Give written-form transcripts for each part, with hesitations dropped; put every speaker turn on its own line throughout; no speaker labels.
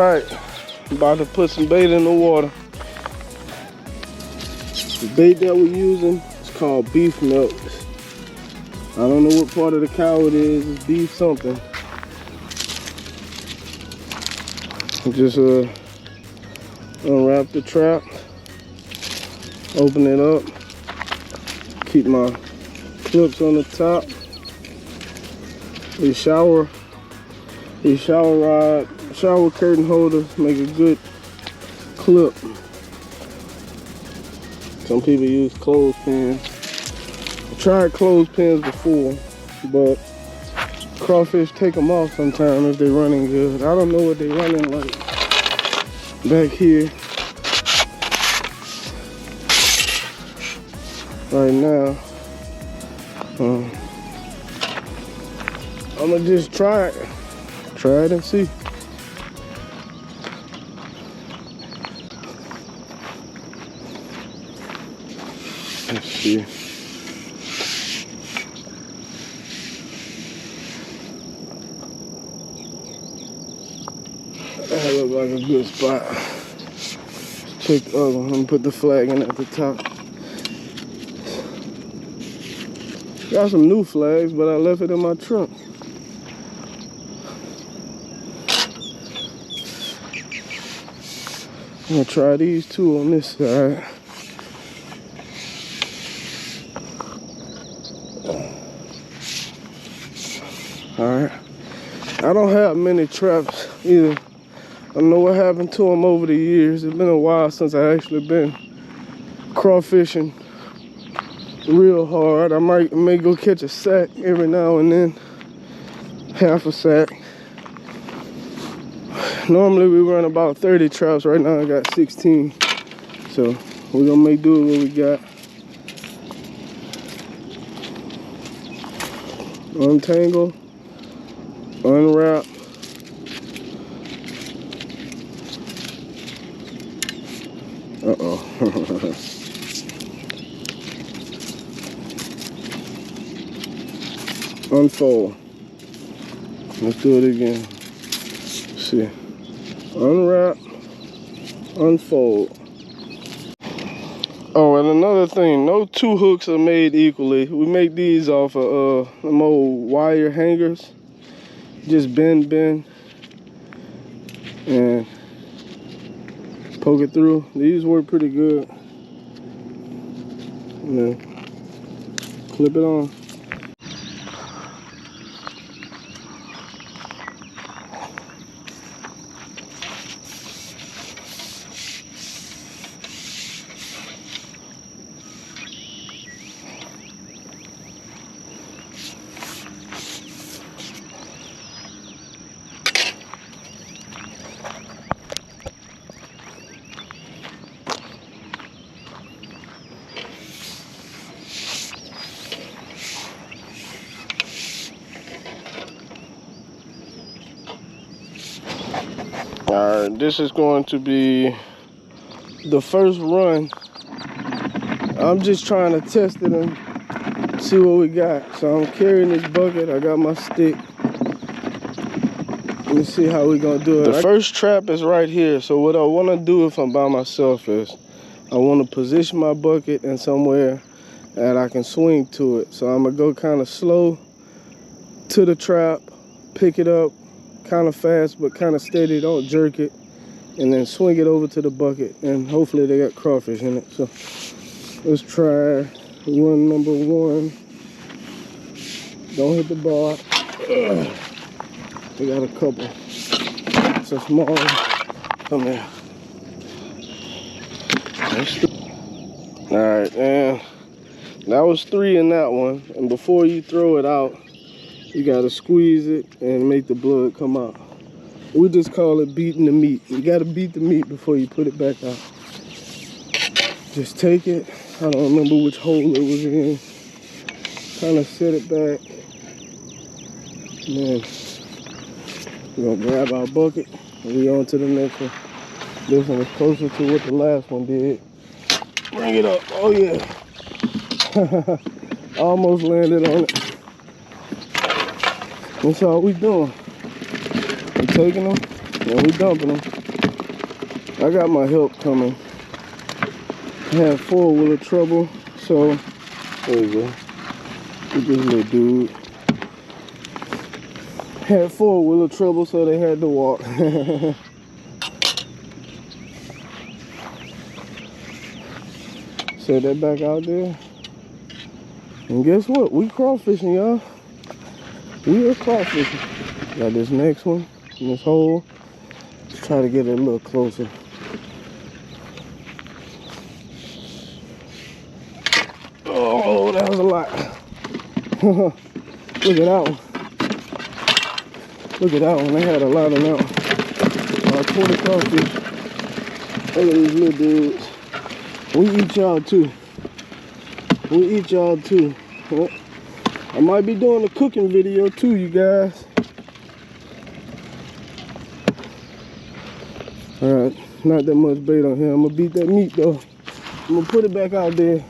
Alright, about to put some bait in the water. The bait that we're using is called beef milk. I don't know what part of the cow it is. It's beef something. Just unwrap the trap, open it up, keep my clips on the top. These shower curtain holders make a good clip. Some people use clothespins. I tried clothespins before, but crawfish take them off sometimes if they're running good. I don't know what they're running like back here right now. I'm gonna just try it and see. Let's see. That looks like a good spot. Check the other one. I'm gonna put the flag in at the top. Got some new flags, but I left it in my trunk. I'm gonna try these two on this side. Alright. I don't have many traps either. I don't know what happened to them over the years. It's been a while since I actually been crawfishing real hard. I may go catch a sack every now and then. Half a sack. Normally we run about 30 traps. Right now I got 16. So we're gonna make do with what we got. Untangle, unwrap. Uh-oh. Unfold. Let's do it again. Let's see. Unwrap, unfold. Oh, and another thing, no two hooks are made equally. We make these off of them old wire hangers. Just bend, and poke it through. These work pretty good. And then clip it on. Alright, this is going to be the first run. I'm just trying to test it and see what we got. So I'm carrying this bucket. I got my stick. Let me see how we gonna do it. The first trap is right here. So what I want to do if I'm by myself is I want to position my bucket in somewhere that I can swing to it. So I'm gonna go kind of slow to the trap, pick it up kind of fast but kind of steady, don't jerk it, and then swing it over to the bucket, and hopefully they got crawfish in it. So let's try run number one. Don't hit the bar. We got a couple. It's a small one. Come here. All right, and that was 3 in that one. And before you throw it out, you gotta squeeze it and make the blood come out. We just call it beating the meat. You gotta beat the meat before you put it back out. Just take it. I don't remember which hole it was in. Kind of set it back. And then we're gonna grab our bucket and we on to the next one. This one is closer to what the last one did. Bring it up. Oh yeah. Almost landed on it. That's all we doing. We're taking them, And we dumping them. I got my help coming. I had 4-wheeler trouble, so there you go. Look at this little dude. Had 4-wheeler trouble, so they had to walk. Set that back out there. And guess what? We crawfishing, y'all. We are crawfishing. Got this next one in this hole. Let's try to get it a little closer. Oh, that was a lot. Look at that one. Look at that one. They had a lot of that. 20 crawfish. Look at these little dudes. We eat y'all too. We eat y'all too. I might be doing a cooking video too, you guys. Alright, not that much bait on here. I'm gonna beat that meat though. I'm gonna put it back out there.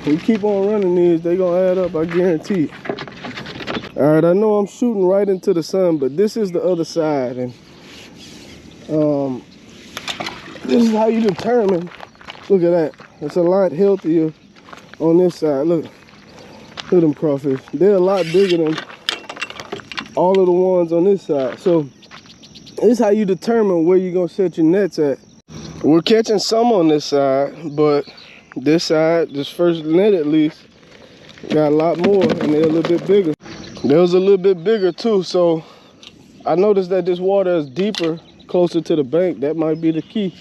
We keep on running these, they gonna add up, I guarantee it. Alright, I know I'm shooting right into the sun, but this is the other side, and this is how you determine. Look at that. It's a lot healthier on this side. Look at them crawfish. They're a lot bigger than all of the ones on this side. So this is how you determine where you're gonna set your nets at. We're catching some on this side, but this side, this first net at least, got a lot more, and they're a little bit bigger. They was a little bit bigger too, so I noticed that this water is deeper, closer to the bank. That might be the key.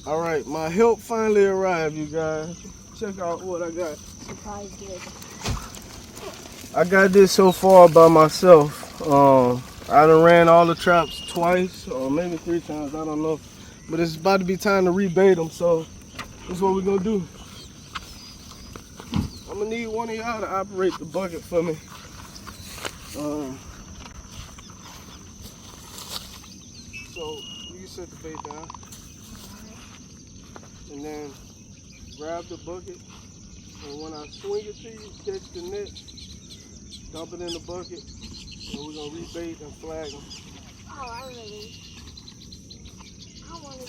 All right, my help finally arrived, you guys. Check out what I got.
Surprise gift.
I got this so far by myself. I done ran all the traps twice, or maybe 3 times, I don't know. But it's about to be time to rebait them, so that's what we're gonna do. I'm gonna need one of y'all to operate the bucket for me. So you can set the bait down. And then grab the bucket, and when I swing it to you, catch the net, dump it in the bucket, and we're gonna rebait and flag them.
Oh, I want to.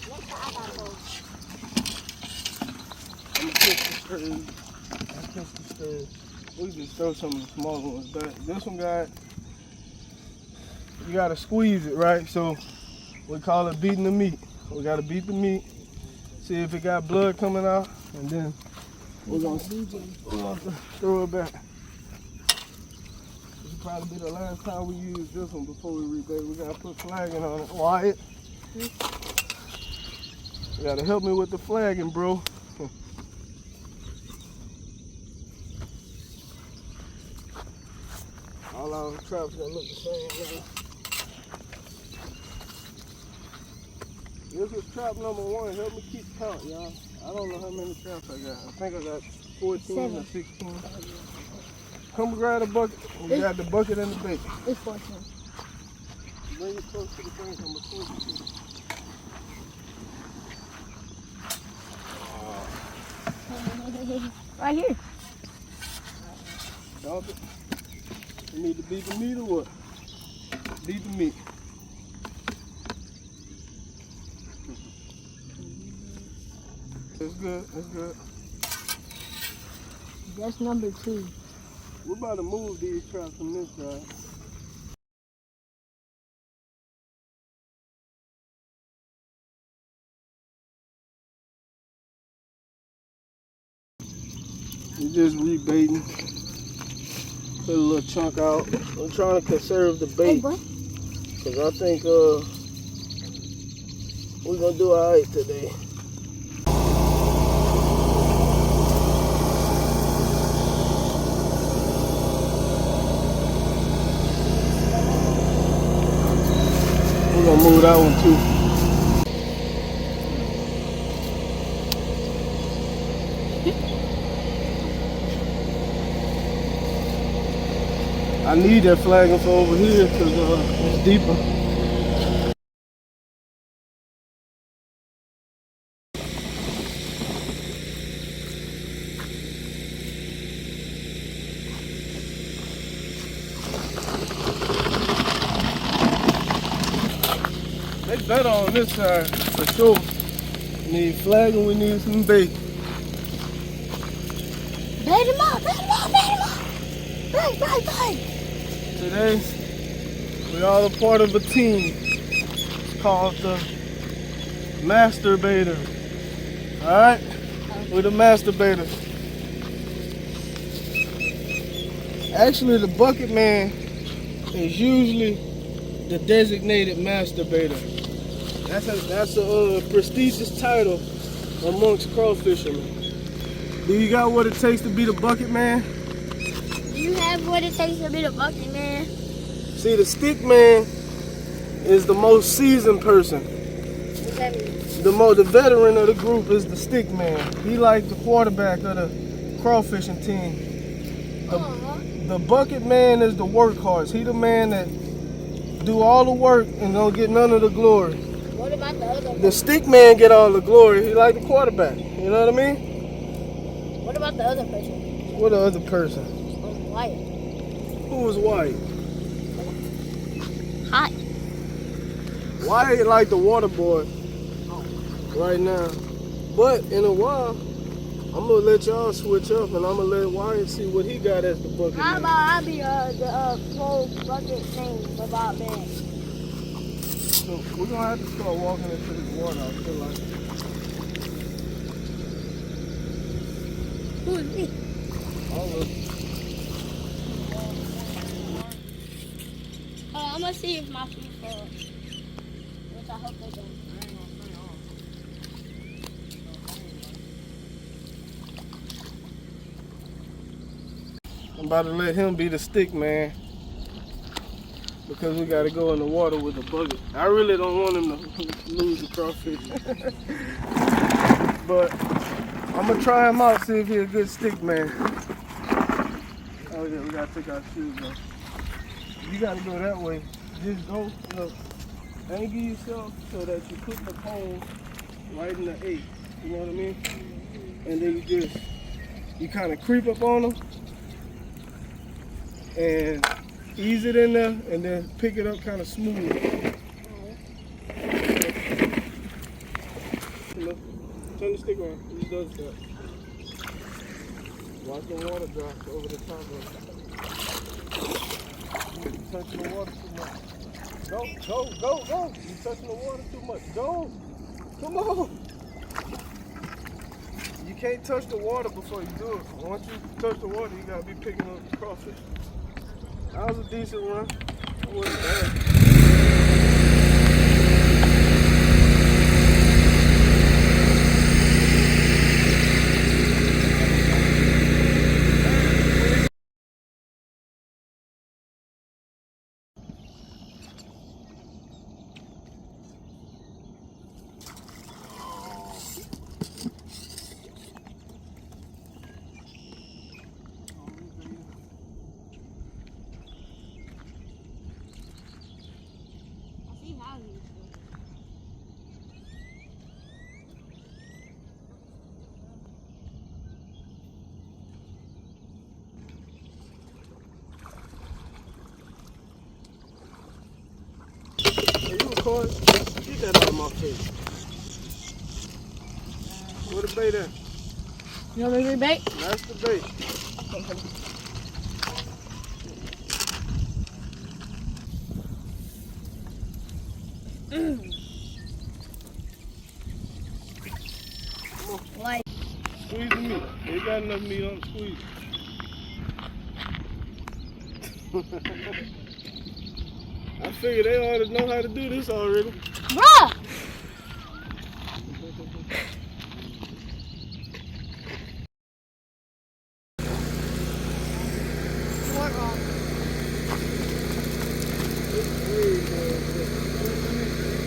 Next time I gotta go.
I'm gonna catch the sturge. I'll catch the sturge. We just throw some of the smaller ones back. This one you gotta squeeze it, right? So we call it beating the meat. We gotta beat the meat. See if it got blood coming out, and then we're gonna throw it back. This will probably be the last time we use this one before we rebait. We gotta put flagging on it. Wyatt, you gotta help me with the flagging, bro. All our traps gonna look the same, man. This is trap number 1. Help me keep count, y'all. I don't know how many traps I got. I think I got 14 or 16. Come grab the bucket. We got the bucket and the bait.
It's 14.
Bring it close to the bank. I'm going to pull it to you.
Right here.
Dump it. You need to beat the meat or what? Beat the meat. It's good, it's good.
That's number 2.
We're about to move these traps from this side. We're just rebaiting. Put a little chunk out. I'm trying to conserve the bait. Because I think we're going to do all right today. We're gonna move that one too. I need that flagging for over here because it's deeper. better on this side for sure. We need flag and we need some bait.
Bait him up, bait him up, bait him up. Bait.
Today, we all a part of a team. It's called the Masturbator. Alright? We're the Masturbators. Actually, the Bucket Man is usually the designated masturbator. That's a prestigious title amongst crawfishermen. Do you got what it takes to be the Bucket Man?
Do you have what it takes to be the Bucket Man?
See, the Stick Man is the most seasoned person.
What that mean?
The veteran of the group is the Stick Man. He like the quarterback of the crawfishing team. The Bucket Man is the workhorse. He the man that do all the work and don't get none of the glory.
What about the other?
The Stick Man get all the glory. He like the quarterback. You know what I mean?
What about the other person?
What the other person?
White.
Who is white?
Hot.
White like the water boy right now. But in a while, I'm gonna let y'all switch up and I'm gonna let Wyatt see what he got as the Bucket
How
Man.
about I be the whole bucket thing about man?
So we're gonna have to start walking into this water, I feel like.
Who is me?
All of us.
I'm gonna see if my feet fall. Which I hope they don't.
I'm about to let him be the Stick Man because we got to go in the water with a bucket. I really don't want him to lose the crawfish. But I'm going to try him out, see if he's a good Stick Man. Oh yeah, we got to take our shoes off. You got to go that way. Just go, look, angle yourself so that you put the pole right in the 8. You know what I mean? And then you kind of creep up on them and ease it in there and then pick it up kind of smooth. Look, turn the stick on. He does that. Watch the water drop over the top of it. You're touching the water too much. Go. You're touching the water too much. Go. Come on. You can't touch the water before you do it. Once you touch the water, you gotta be picking up the crawfish. That was a decent run. It wasn't bad. Get that out of my face. Where the bait at?
You want me to bait?
That's the bait. Come on.
Like.
Squeeze the meat. They got enough meat on the squeeze. I figure they ought to know how to do this already.
Bruh!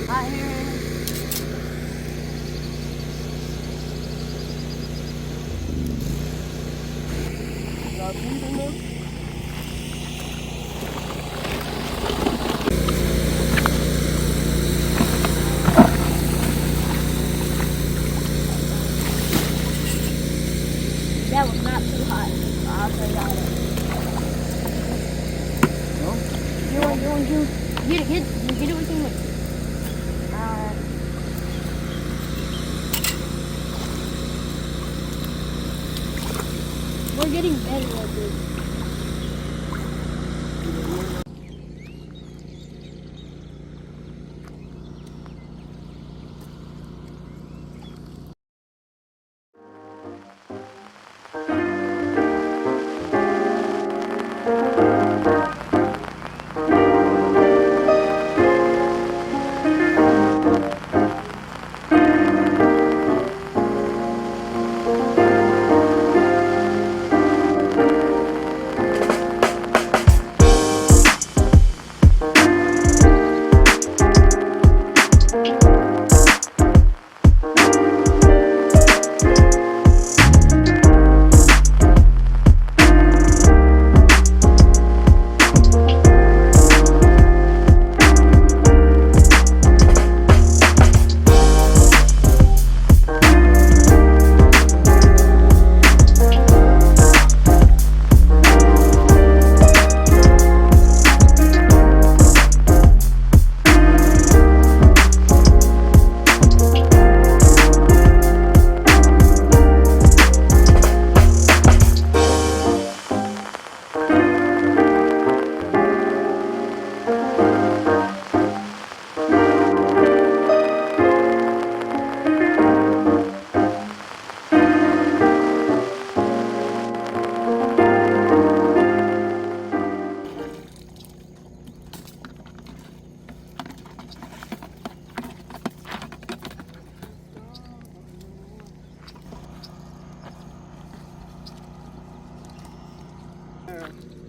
I hear him.
Got meat in there?
That was not too hot. I'll tell y'all that.
No?
You get it with him. getting better at this.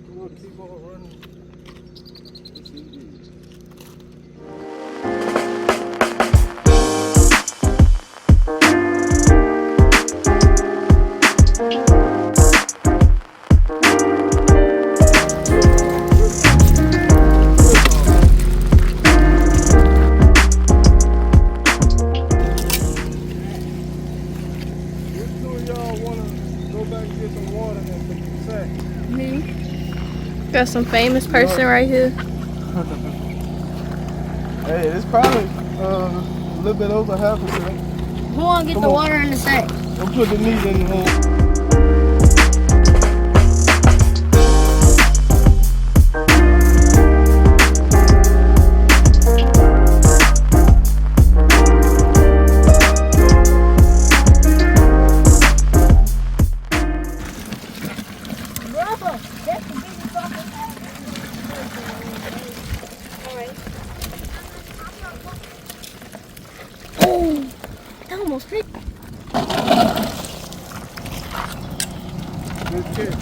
We'll keep on running. Which two of y'all want to go back and get some water and pick the sack?
Me. Got some famous person right here.
Hey, it's probably a little bit over half a sack.
Who want to get the water in the sack?
We'll put the meat in the hole.
Oh, that almost hit.
Good catch.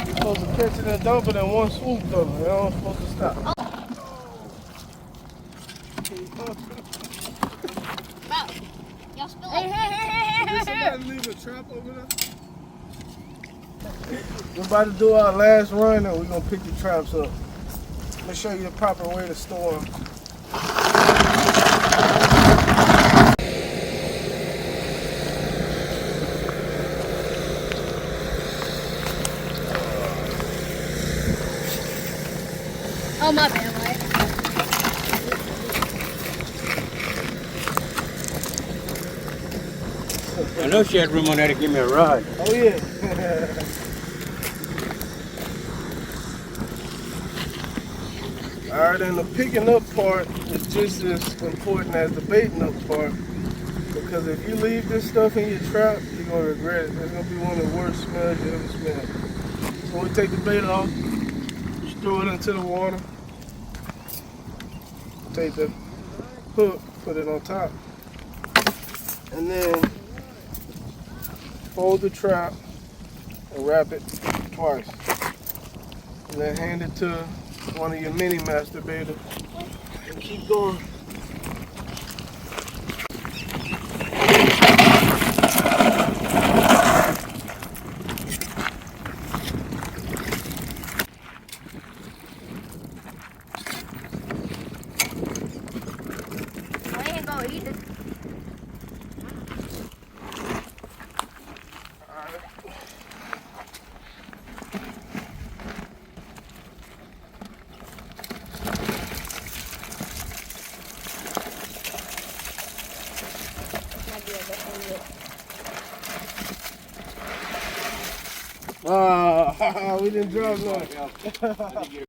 You're supposed to catch it and dump it in one swoop though. You're not supposed to stop.
Y'all spill it.
Did somebody leave a trap over there? We're about to do our last run and we're going to pick the traps up. Let me show you the proper way to store them.
Oh, my bad, right?
I know she had room on there to give me a ride.
Oh yeah. Alright, and the picking up part is just as important as the baiting up part. Because if you leave this stuff in your trap, you're going to regret it. It's going to be one of the worst smells you ever smelled. So we take the bait off, just throw it into the water. Take the hook, put it on top. And then fold the trap and wrap it twice. And then hand it to one of your mini masturbators and keep going.
I ain't gonna eat it.
We didn't drop nothing.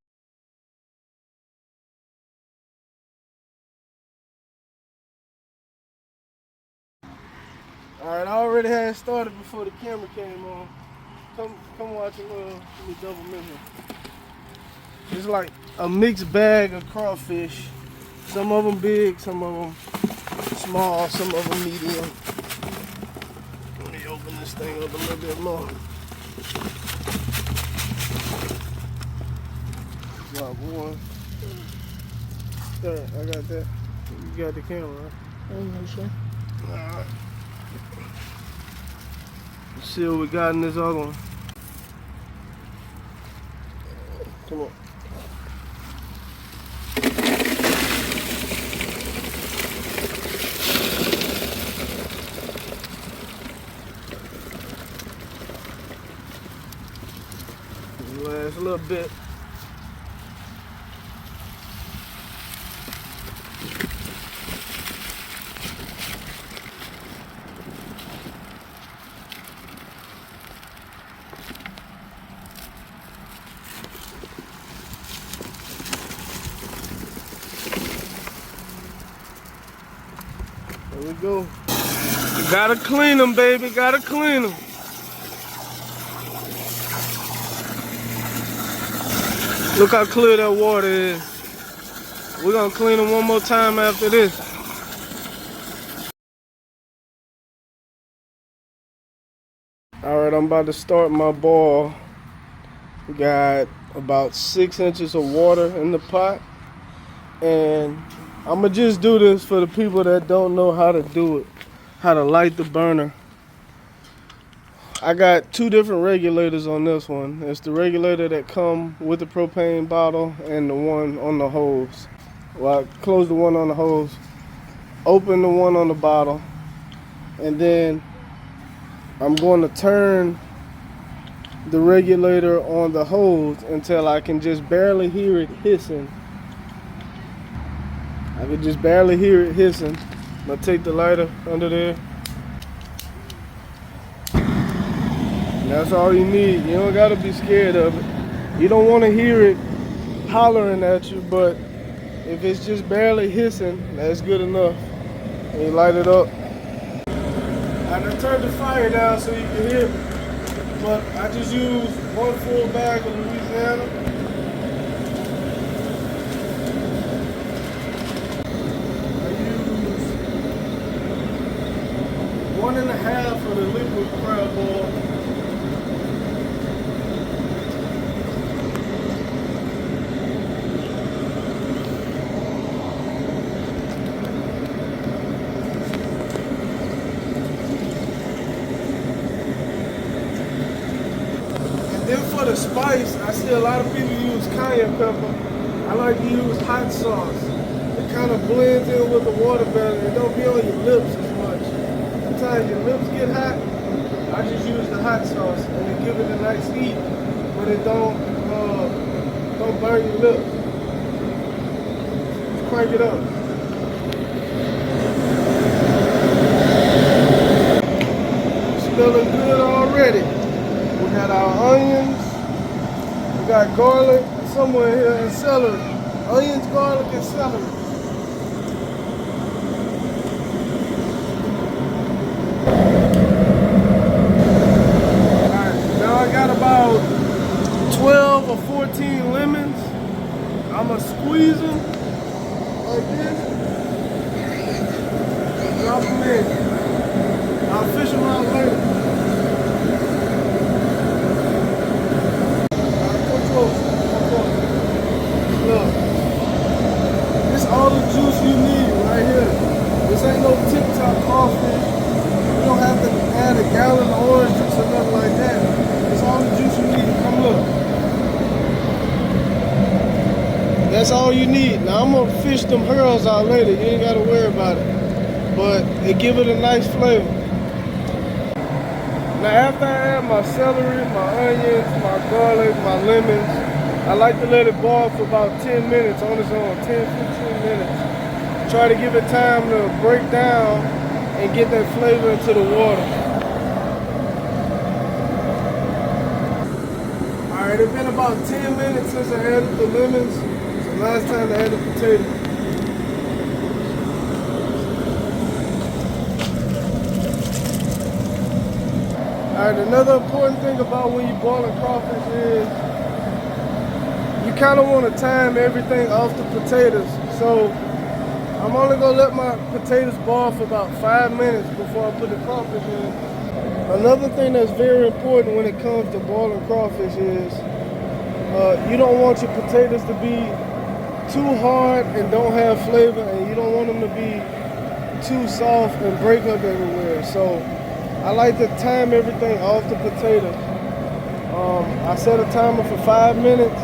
Alright, I already had it started before the camera came on. Come watch a little, let me double measure. It's like a mixed bag of crawfish. Some of them big, some of them small, some of them medium. Let me open this thing up a little bit more. Drop one. There, I got that. You got the camera, right?
Sure.
Alright. Let's see what we got in this other one. Come on. Last little bit. There we go. Gotta clean them, baby. Gotta clean them. Look how clear that water is. We're gonna clean them one more time after this. Alright, I'm about to start my boil. We got about 6 inches of water in the pot. And I'm gonna just do this for the people that don't know how to do it, how to light the burner. I got 2 different regulators on this one. It's the regulator that come with the propane bottle and the one on the hose. Well, I close the one on the hose, open the one on the bottle, and then I'm going to turn the regulator on the hose until I can just barely hear it hissing. I can just barely hear it hissing. I'm gonna take the lighter under there. That's all you need. You don't gotta be scared of it. You don't want to hear it hollering at you, but if it's just barely hissing, that's good enough. And you light it up. I done turned the fire down so you can hear me, but I just used 1 full bag of Louisiana. I used 1.5 of the liquid crab oil. Then for the spice, I see a lot of people use cayenne pepper. I like to use hot sauce. It kind of blends in with the water better. It don't be on your lips as much. Sometimes your lips get hot. I just use the hot sauce and it give it a nice heat, but it don't burn your lips. Just crank it up. Smelling good already. We got our onions, we got garlic somewhere here, and celery. Onions, garlic, and celery. Alright, now I got about 12 or 14 lemons. I'm going to squeeze them like this. Drop them in. I'll fish them out later. Look, this all the juice you need right here. This ain't no tip-top crawfish. You don't have to add a gallon of orange juice or nothing like that. It's all the juice you need. Come look. That's all you need. Now I'm gonna fish them hurls out later. You ain't gotta worry about it. But it give it a nice flavor. Now after I add my celery, my onions, my garlic, my lemons, I like to let it boil for about 10 minutes on its own, 10, 15 minutes. Try to give it time to break down and get that flavor into the water. Alright, it's been about 10 minutes since I added the lemons. So now it's time to add the potato. Alright, another important thing about when you're boiling crawfish is you kind of want to time everything off the potatoes. So I'm only going to let my potatoes boil for about 5 minutes before I put the crawfish in. Another thing that's very important when it comes to boiling crawfish is you don't want your potatoes to be too hard and don't have flavor, and you don't want them to be too soft and break up everywhere. So I like to time everything off the potato. I set a timer for 5 minutes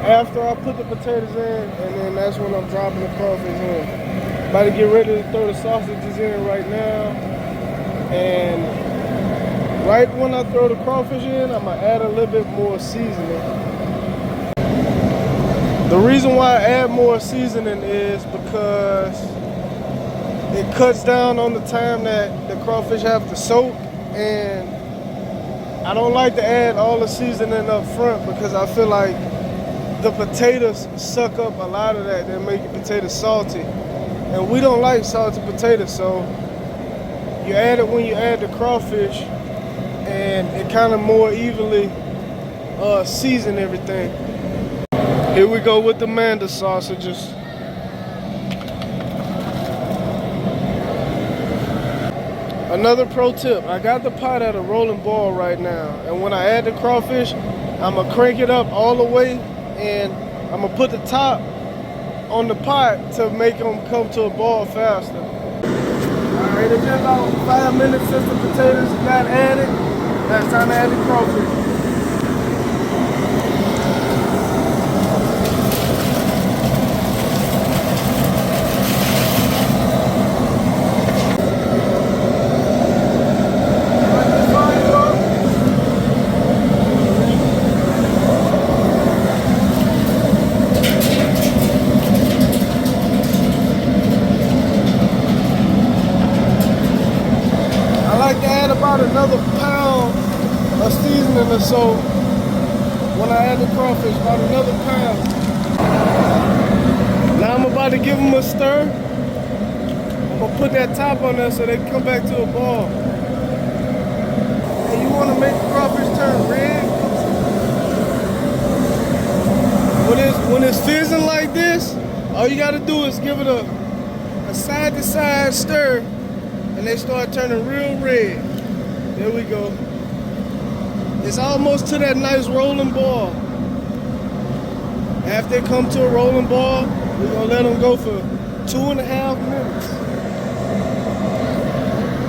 after I put the potatoes in, and then that's when I'm dropping the crawfish in. About to get ready to throw the sausages in right now, and right when I throw the crawfish in, I'm gonna add a little bit more seasoning. The reason why I add more seasoning is because it cuts down on the time that the crawfish have to soak, and I don't like to add all the seasoning up front because I feel like the potatoes suck up a lot of that and make your potatoes salty. And we don't like salty potatoes, so you add it when you add the crawfish, and it kind of more evenly season everything. Here we go with the Manda sausages. Another pro tip, I got the pot at a rolling boil right now, and when I add the crawfish, I'm gonna crank it up all the way, and I'm gonna put the top on the pot to make them come to a boil faster. Alright, it's been about 5 minutes since the potatoes got added. Now it's time to add the crawfish. About another pound of seasoning or so when I add the crawfish, about another pound. Now I'm about to give them a stir. I'm gonna put that top on there so they can come back to a ball. And you want to make the crawfish turn red. When it's fizzing like this, all you gotta do is give it a side to side stir, and they start turning real red. There we go. It's almost to that nice rolling ball. After it come to a rolling ball, we're gonna let them go for 2.5 minutes.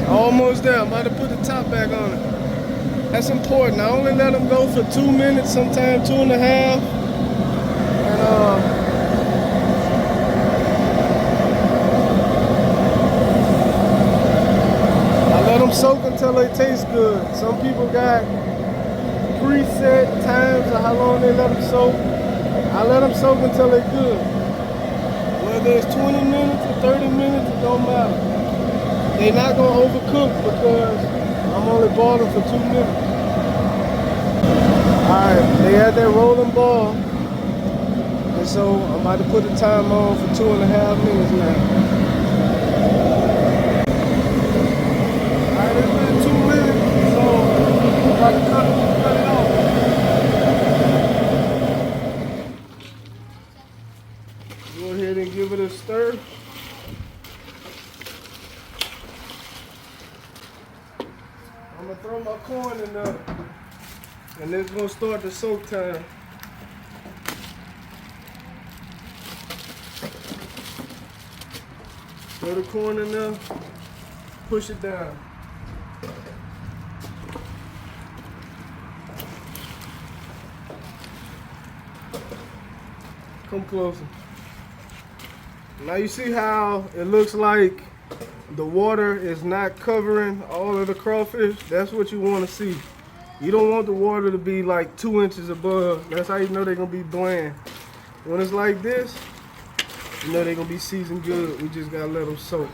Almost there. I'm about to put the top back on it. That's important. I only let them go for 2 minutes, sometimes 2.5. And let them soak until they taste good. Some people got preset times of how long they let them soak. I let them soak until they're good. Whether it's 20 minutes or 30 minutes, it don't matter. They're not gonna overcook because I'm only boiling for 2 minutes. Alright, they had that rolling ball. And so I'm about to put the time on for 2.5 minutes now. It's been 2 minutes, so I'm about to cut it off. Go ahead and give it a stir. I'm gonna throw my corn in there, and it's gonna start the soak time. Throw the corn in there, push it down. Come closer. Now you see how it looks like the water is not covering all of the crawfish? That's what you want to see. You don't want the water to be like 2 inches above. That's how you know they're gonna be bland. When it's like this, you know they're gonna be seasoned good. We just gotta let them soak.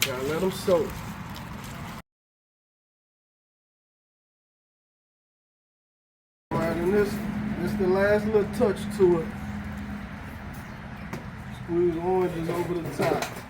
Gotta let them soak. And this the last little touch to it. Squeeze oranges over the top.